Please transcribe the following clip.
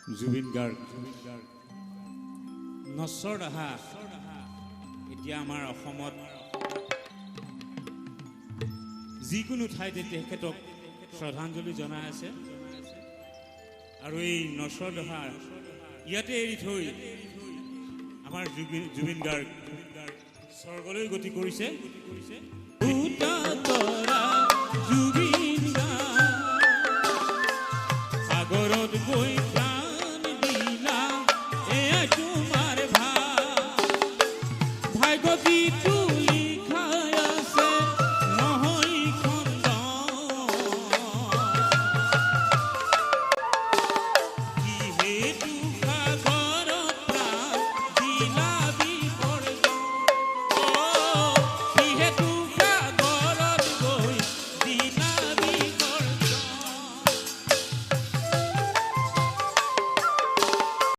জুবিন গাৰ্গ নশ্বৰ দাহা এতিয়া আমাৰ অসমত যিকোনো ঠাইতে তেখেতক শ্ৰদ্ধাঞ্জলি জনাই আছে আৰু এই নশ্বৰ দাহা ইয়াতে এৰি থৈ আমাৰ জুবিন গাৰ্গ স্বৰ্গলৈ গতি কৰিছে জুবিন